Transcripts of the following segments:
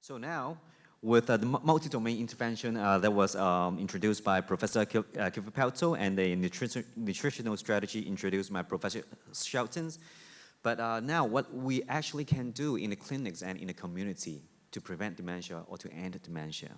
So now, with the multi-domain intervention that was introduced by Professor Kivipelto and the nutritional strategy introduced by Professor Shelton. But now what we actually can do in the clinics and in the community to prevent dementia or to end dementia.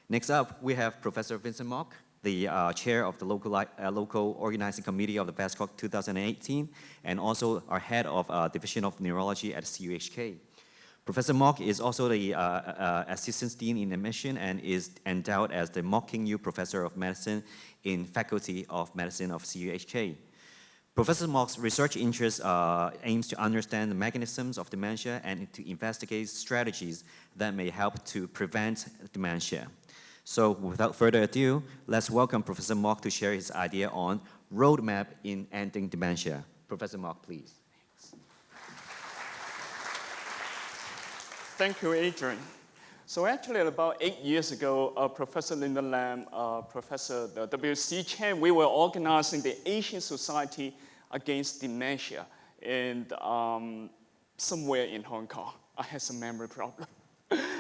Next up, we have Professor Vincent Mock, the chair of the local organizing committee of the BESCOG 2018, and also our head of Division of Neurology at CUHK. Professor Mock is also the Assistant Dean in Admission and is endowed as the Mock King Yu Professor of Medicine in Faculty of Medicine of CUHK. Professor Mock's research interest aims to understand the mechanisms of dementia and to investigate strategies that may help to prevent dementia. So without further ado, let's welcome Professor Mock to share his idea on roadmap in ending dementia. Professor Mock, please. Thank you, Adrian. So actually, about 8 years ago, Professor Linda Lam, Professor W.C. Chen, we were organizing the Asian Society Against Dementia in somewhere in Hong Kong. I had some memory problem.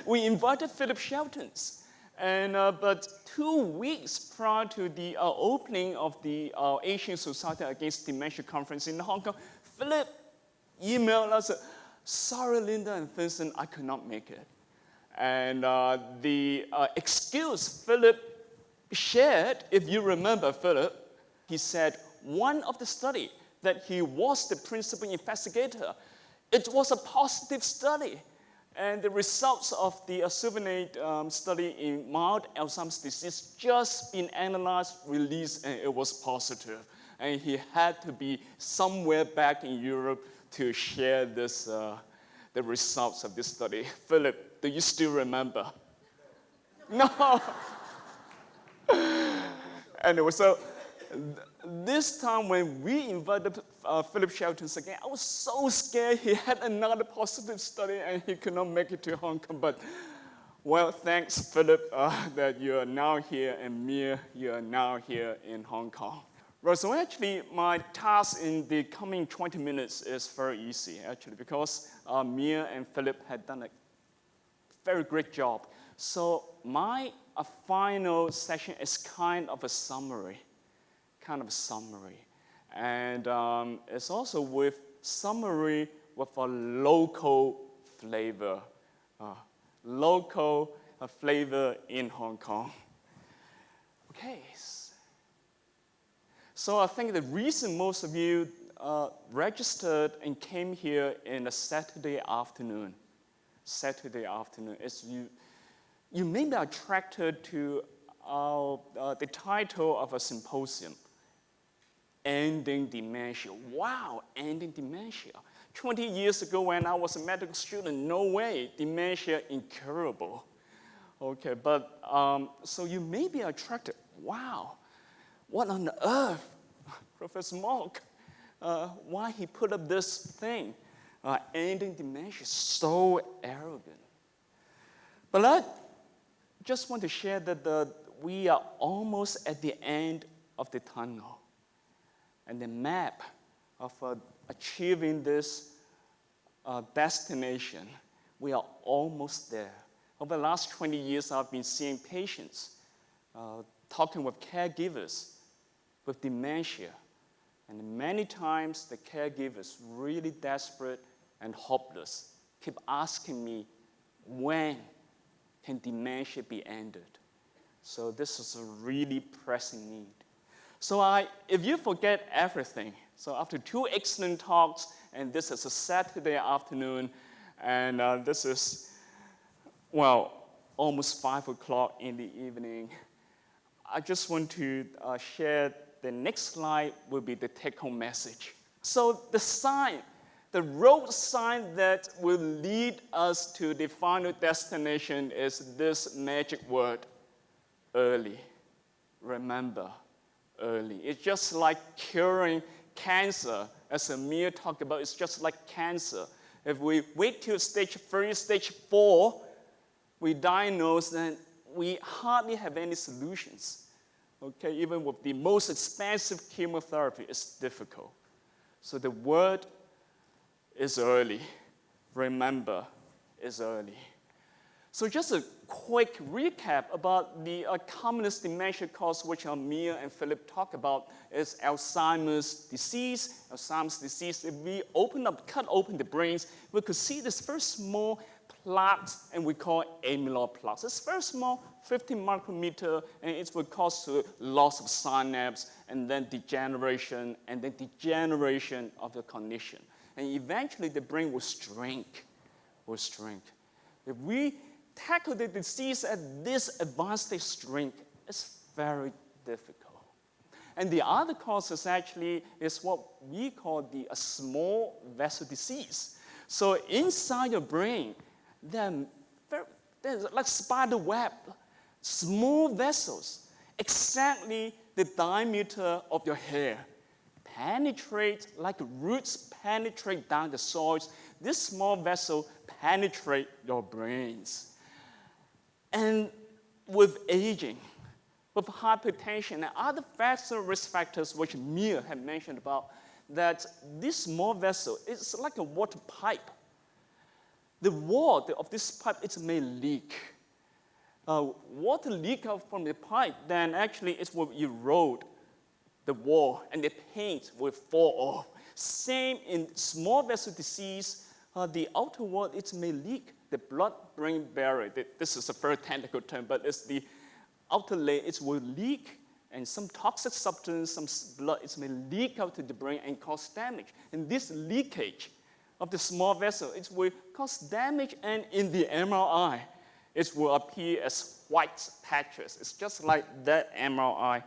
We invited Philip Sheltons, and but 2 weeks prior to the opening of the Asian Society Against Dementia conference in Hong Kong, Philip emailed us, "Sorry, Linda and Vincent, I could not make it." And the excuse Philip shared, if you remember Philip, he said one of the study that he was the principal investigator, it was a positive study. And the results of the Souvenade study in mild Alzheimer's disease just been analyzed, released, and it was positive. And he had to be somewhere back in Europe to share this, the results of this study. Philip, do you still remember? No. Anyway, so this time when we invited Philip Sheltons again, I was so scared he had another positive study and he could not make it to Hong Kong. But, well, thanks, Philip, that you are now here, and Mia, you are now here in Hong Kong. Right, so actually, my task in the coming 20 minutes is very easy, actually, because Mia and Philip had done a very great job. So my final session is kind of a summary. And it's also with summary with a local flavor. Flavor in Hong Kong. Okay. So I think the reason most of you registered and came here in a Saturday afternoon is you may be attracted to the title of a symposium, Ending Dementia. Wow, ending dementia. 20 years ago when I was a medical student, no way, dementia incurable. Okay, but so you may be attracted, wow, what on earth, Professor Mock, why he put up this thing, ending dementia, so arrogant. But I just want to share that we are almost at the end of the tunnel. And the map of achieving this destination, we are almost there. Over the last 20 years, I've been seeing patients, talking with caregivers with dementia. And many times, the caregivers, really desperate and hopeless, keep asking me, when can dementia be ended? So this is a really pressing need. So if you forget everything, so after 2 excellent talks, and this is a Saturday afternoon, and this is, well, almost 5 o'clock in the evening, I just want to share the next slide will be the take-home message. So the sign, the road sign that will lead us to the final destination is this magic word, early. Remember, early. It's just like curing cancer, as Amir talked about, it's just like cancer. If we wait till stage 3, stage 4, we diagnose, then we hardly have any solutions. Okay, even with the most expensive chemotherapy, it's difficult. So the word is early. Remember, is early. So just a quick recap about the commonest dementia cause which Mia and Philip talk about is Alzheimer's disease. Alzheimer's disease, if we cut open the brains, we could see this very small plaques, and we call it amyloid plaques. It's very small, 15 micrometer, and it will cause to loss of synapse, and then degeneration of the cognition. And eventually the brain will shrink. If we tackle the disease at this advanced stage, it's very difficult. And the other causes actually is what we call the small vessel disease. So inside your brain, there's like spider web, small vessels, exactly the diameter of your hair, penetrate like roots penetrate down the soils. This small vessel penetrate your brains. And with aging, with hypertension and other risk factors which Mia had mentioned about, that this small vessel is like a water pipe. The wall of this pipe, it may leak. Water leak out from the pipe, then actually it will erode the wall and the paint will fall off. Same in small vessel disease, the outer wall, it may leak. The blood-brain barrier, this is a very technical term, but it's the outer layer, it will leak, and some toxic substance, some blood, it may leak out to the brain and cause damage. And this leakage of the small vessel, it will cause damage, and in the MRI, it will appear as white patches. It's just like that MRI.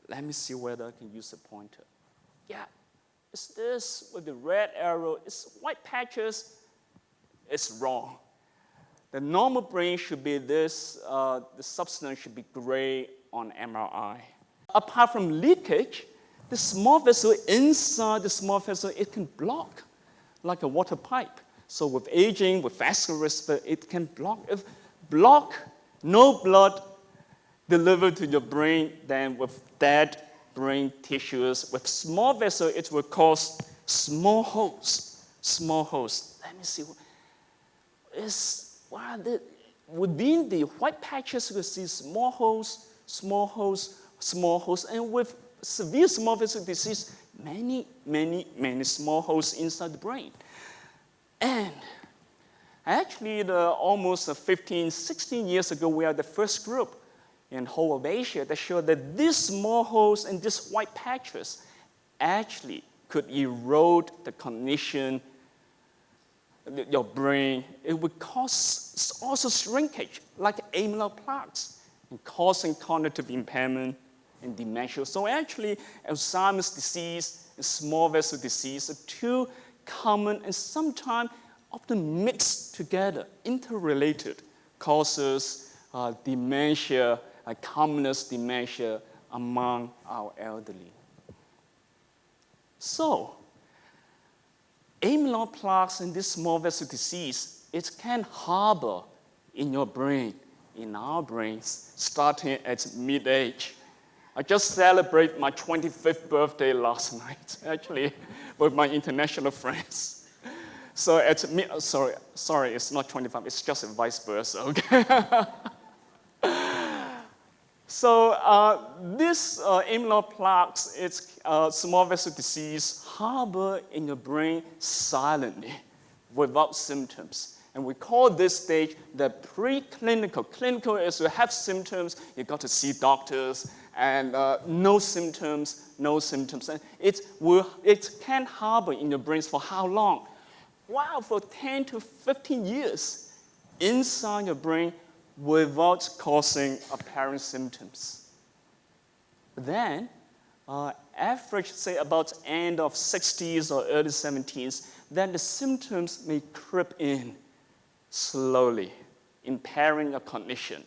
Let me see whether I can use a pointer. Yeah, it's this with the red arrow. It's white patches. It's wrong. The normal brain should be this. The substance should be gray on MRI. Apart from leakage, the small vessel inside the small vessel, it can block like a water pipe. So with aging, with vascular risk, it can block. If block, no blood delivered to your brain, then with dead brain tissues, with small vessel, it will cause small holes. Small holes. Let me see. Within the white patches, you see small holes, and with severe small vessel disease, many small holes inside the brain. And actually, almost 15, 16 years ago, we are the first group in whole of Asia that showed that these small holes and these white patches actually could erode the cognition, your brain. It would cause also shrinkage, like amyloid plaques, and causing cognitive impairment and dementia. So actually, Alzheimer's disease and small vessel disease are two common and sometimes often mixed together, interrelated causes dementia, commonest dementia among our elderly. So, amyloid plaques and this small vessel disease, it can harbor in your brain, in our brains, starting at mid-age. I just celebrated my 25th birthday last night, actually, with my international friends. So sorry, it's not 25, it's just vice versa, okay? So this amyloid plaques, it's small vessel disease, harbor in your brain silently, without symptoms. And we call this stage the preclinical. Clinical is you have symptoms, you got to see doctors, and no symptoms. And it can harbor in your brains for how long? Wow, for 10 to 15 years inside your brain without causing apparent symptoms. Then, average, say about end of 60s or early 70s, then the symptoms may creep in slowly, impairing your cognition,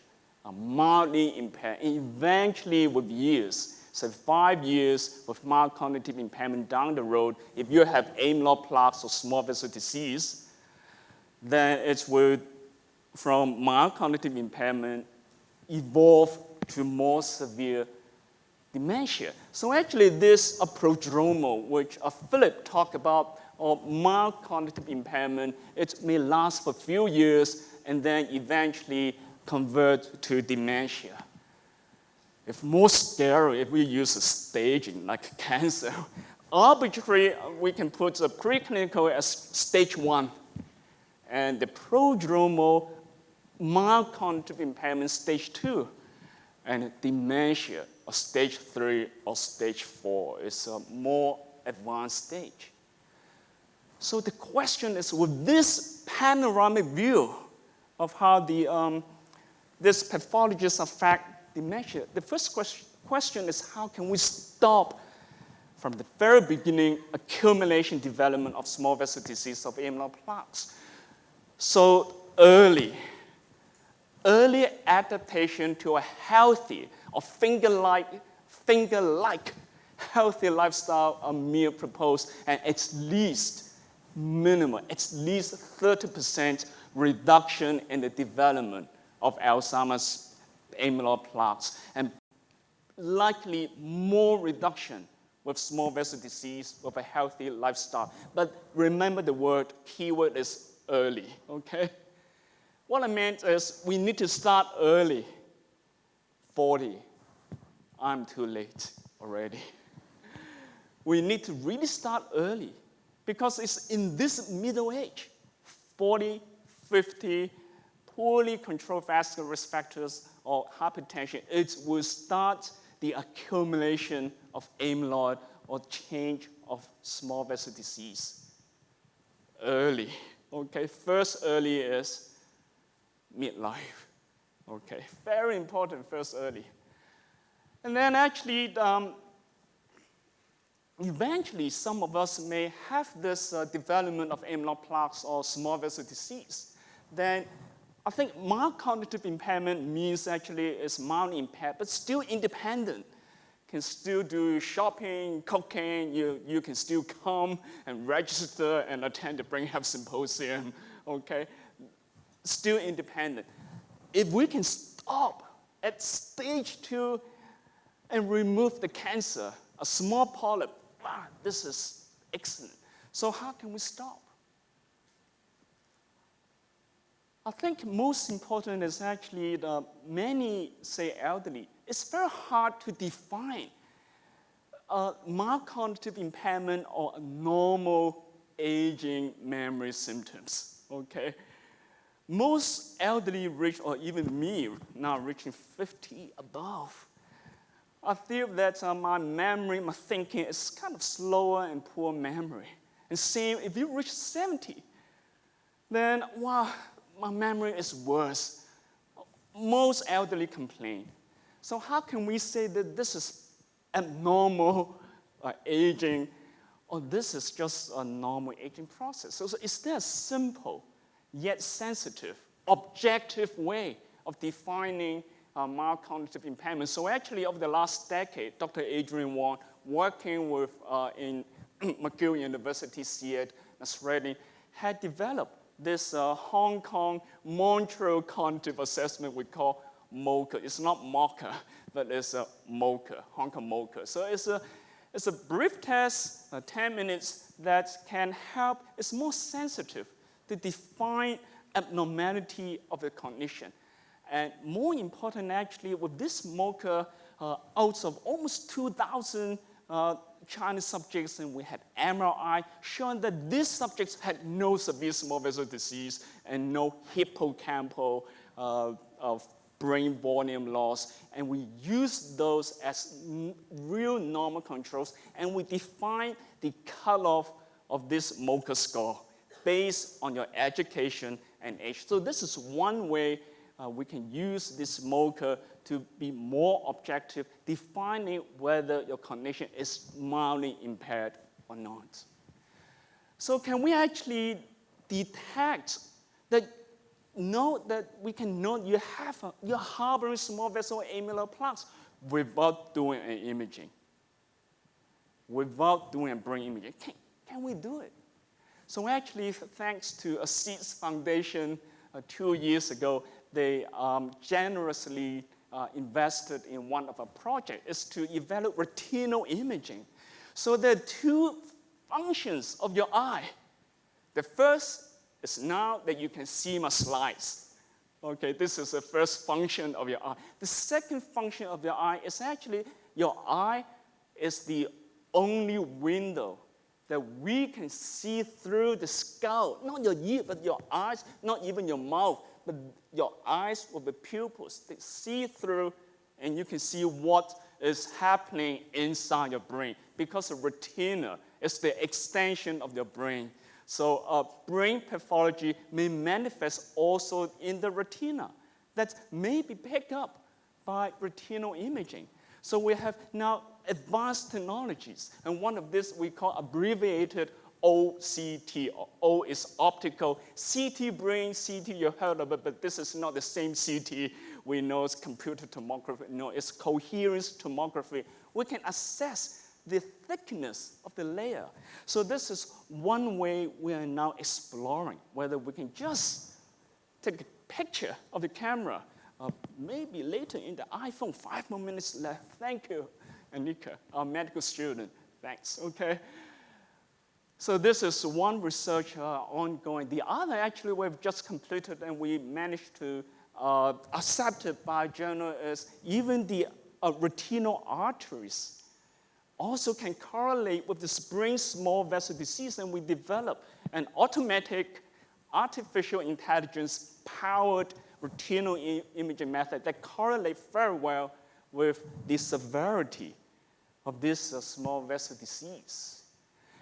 mildly impaired, and eventually with years, so 5 years with mild cognitive impairment down the road, if you have amyloid plaques or small vessel disease, then it will, from mild cognitive impairment, evolve to more severe dementia. So actually this prodromal, which Philip talked about, or mild cognitive impairment, it may last for a few years and then eventually convert to dementia. If more scary, if we use a staging like cancer, arbitrarily we can put the preclinical as stage 1 and the prodromal mild cognitive impairment stage 2 and dementia or stage 3 or stage 4 is a more advanced stage. So the question is, with this panoramic view of how these pathologies affect dementia, the first question is how can we stop from the very beginning accumulation development of small vessel disease of amyloid plaques? So early adaptation to a healthy or finger-like healthy lifestyle meal proposed, and at least 30% reduction in the development of Alzheimer's amyloid plaques, and likely more reduction with small vessel disease with a healthy lifestyle. But remember the keyword is early, okay? What I meant is we need to start early. 40, I'm too late already. We need to really start early because it's in this middle age, 40, 50, poorly controlled vascular risk factors or hypertension, it will start the accumulation of amyloid or change of small vessel disease early. Okay, first early is midlife. Okay, very important, first early. And then actually, eventually some of us may have this development of amyloid plaques or small vessel disease. Then I think mild cognitive impairment means actually it's mild impaired, but still independent. Can still do shopping, cooking, you can still come and register and attend the Brain Health Symposium, okay? Still independent. If we can stop at stage 2 and remove the cancer, a small polyp, wow, this is excellent. So how can we stop? I think most important is actually many say elderly. It's very hard to define mild cognitive impairment or normal aging memory symptoms, okay? Most elderly reach, or even me now reaching 50 above, I feel that my memory, my thinking is kind of slower and poor memory. And same, if you reach 70, then wow, my memory is worse. Most elderly complain. So how can we say that this is abnormal aging, or this is just a normal aging process? So is there a simple, yet sensitive, objective way of defining mild cognitive impairment? So actually, over the last decade, Dr. Adrian Wong, working with in McGill University, Seattle, Australia, had developed this Hong Kong Montreal Cognitive Assessment we call MOCA. It's not MOCA, but it's a MOCA, Hong Kong MOCA. So it's a brief test, 10 minutes, that can help. It's more sensitive to define abnormality of the cognition. And more important, actually, with this MOCA, out of almost 2,000 Chinese subjects, and we had MRI, showing that these subjects had no severe small vessel disease and no hippocampal brain volume loss. And we use those as real normal controls, and we define the cutoff of this MOCA score based on your education and age. So this is one way we can use this MOCA to be more objective, defining whether your cognition is mildly impaired or not. So can we actually detect that, know that we can know you're harboring small vessel amyloid plaques without doing an imaging, without doing a brain imaging? Can we do it? So actually, thanks to a Seeds Foundation 2 years ago, they generously invested in one of our projects, is to evaluate retinal imaging. So there are two functions of your eye. The first is now that you can see my slides. Okay, this is the first function of your eye. The second function of your eye is actually your eye is the only window that we can see through the skull. Not your ear, but your eyes, not even your mouth, but your eyes with the pupils. They see through, and you can see what is happening inside your brain, because the retina is the extension of your brain. So brain pathology may manifest also in the retina that may be picked up by retinal imaging. So we have now advanced technologies, and one of this we call abbreviated OCT. O is optical. CT brain, CT, you heard of it, but this is not the same CT. We know it's computer tomography. No, it's coherence tomography. We can assess the thickness of the layer. So this is one way we are now exploring, whether we can just take a picture of the camera, maybe later in the iPhone, 5 more minutes left. Thank you, Anika, our medical student. Thanks, okay? So this is one research ongoing. The other, actually, we've just completed and we managed to accept it by journal is even the retinal arteries also can correlate with the brain small vessel disease, and we developed an automatic artificial intelligence powered retinal imaging method that correlates very well with the severity of this small vessel disease.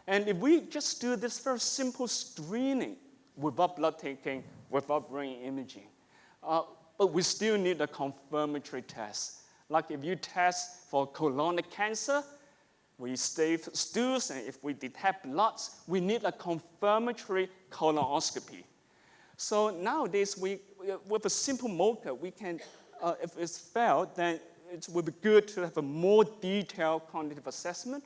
And if we just do this very simple screening without blood taking, without brain imaging, but we still need a confirmatory test. Like if you test for colonic cancer, we save stools, and if we detect bloods, we need a confirmatory colonoscopy. So nowadays, with a simple mocha, we can, if it's failed, then it would be good to have a more detailed quantitative assessment.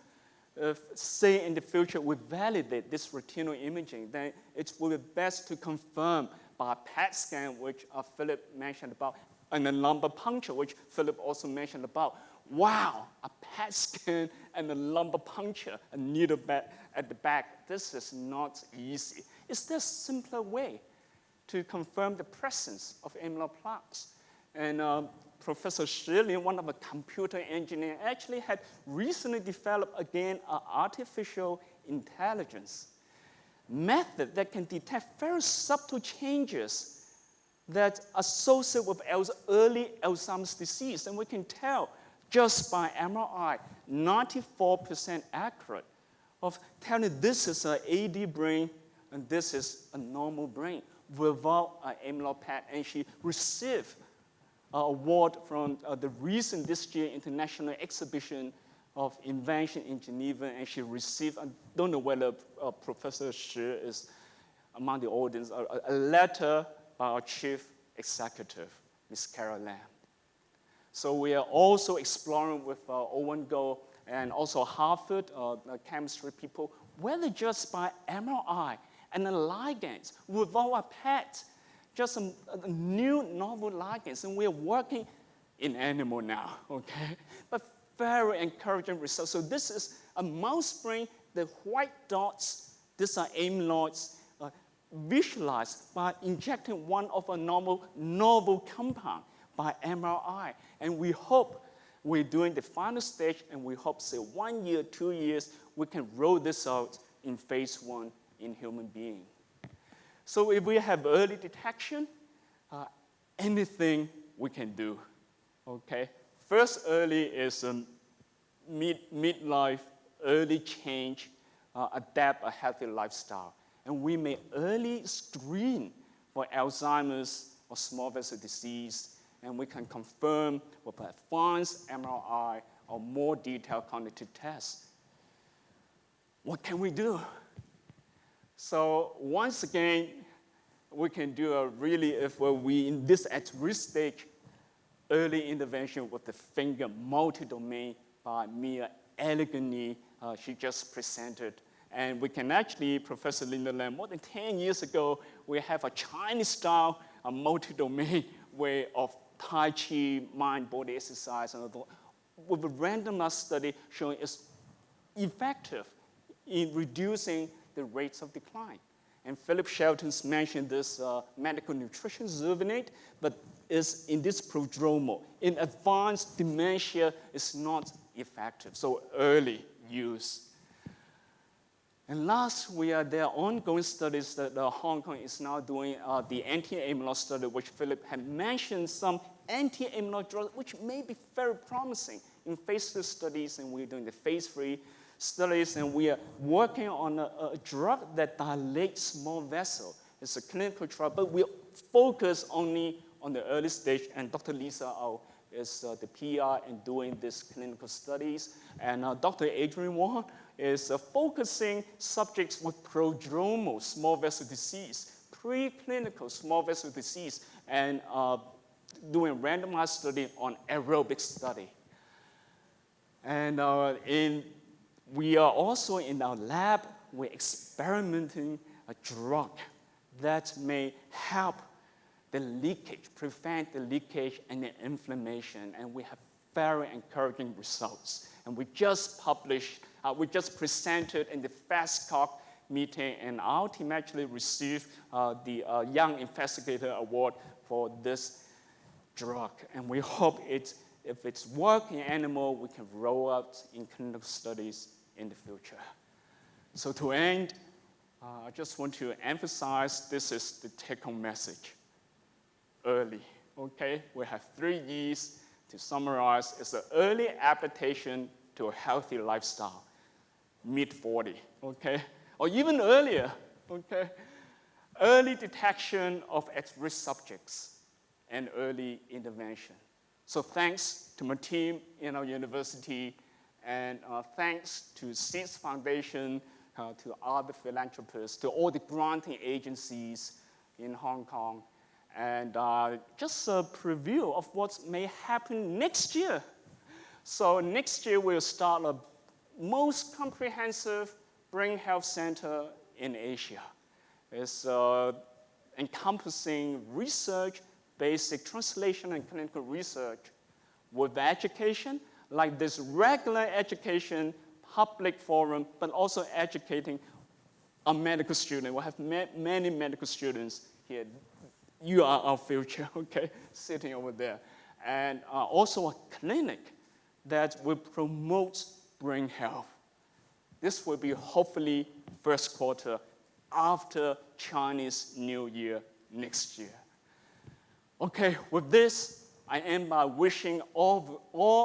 If, say, in the future, we validate this retinal imaging, then it will be best to confirm by a PET scan, which Philip mentioned about, and a lumbar puncture, which Philip also mentioned about. Wow, a PET scan and a lumbar puncture, a needle at the back. This is not easy. Is there a simpler way to confirm the presence of amyloid plaques? And Professor Shilin, one of the computer engineers, actually had recently developed, again, an artificial intelligence method that can detect very subtle changes that associate with early Alzheimer's disease. And we can tell just by MRI, 94% accurate of telling this is an AD brain and this is a normal brain without an amyloid PET. And she received an award from the recent this year International Exhibition of Invention in Geneva, and she received, I don't know whether Professor Shi is among the audience, a letter by our chief executive, Ms. Carol Lam. So we are also exploring with Owen Go and also Harvard chemistry people, whether just by MRI and the ligands without a PET, just a new novel ligands, and we are working in animal now, okay? But very encouraging results. So this is a mouse brain, the white dots, these are amyloids, visualized by injecting one of a novel compound by MRI. And we hope we're doing the final stage, and we hope, say, 1 year, 2 years, we can roll this out in phase 1 in human being. So if we have early detection, anything we can do, okay? First early is midlife, early change, adapt a healthy lifestyle. And we may early screen for Alzheimer's or small vessel disease, and we can confirm with advanced MRI or more detailed cognitive tests. What can we do? So once again, we can do if we in this at-risk stage, early intervention with the finger multi-domain by Mia elegantly, she just presented. And we can actually, Professor Linda Lam, more than 10 years ago, we have a Chinese-style multi-domain way of Tai Chi, mind-body exercise, and with a randomized study showing it's effective in reducing the rates of decline. And Philip Shelton's mentioned this medical nutrition Zervinate, but is in this prodromal. In advanced dementia, it's not effective, so early use. And last, there are ongoing studies that Hong Kong is now doing the anti-amyloid study, which Philip had mentioned, some anti-amyloid drugs, which may be very promising in phase 2 studies, and we're doing the phase 3 studies, and we are working on a drug that dilates small vessel. It's a clinical trial, but we focus only on the early stage, and Dr. Lisa Au is the PI in doing these clinical studies, and Dr. Adrian Wong is focusing subjects with prodromal small vessel disease, preclinical small vessel disease, and doing randomized study on aerobic study. And we are also in our lab, we're experimenting a drug that may help the leakage, prevent the leakage and the inflammation, and we have very encouraging results. And we just published, we just presented in the FastCOG meeting, and our team actually received the Young Investigator Award for this drug. And we hope if it's working in animal, we can roll out in clinical studies in the future. So to end, I just want to emphasize this is the take-home message. Early, okay? We have 3 E's to summarize. It's an early adaptation to a healthy lifestyle, mid-40, okay? Or even earlier, okay? Early detection of at-risk subjects and early intervention. So thanks to my team in our university, and thanks to SEEDS Foundation, to other philanthropists, to all the granting agencies in Hong Kong, and just a preview of what may happen next year. So next year we'll start a most comprehensive brain health center in Asia. It's encompassing research, basic translation and clinical research with education, like this regular education, public forum, but also educating a medical student. We'll have many medical students here. You are our future, okay, sitting over there. And also a clinic that will promote brain health. This will be hopefully first quarter after Chinese New Year next year. Okay, with this, I end by wishing all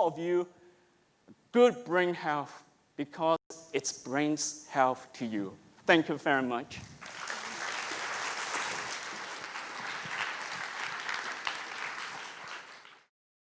of you good brain health, because it brings health to you. Thank you very much.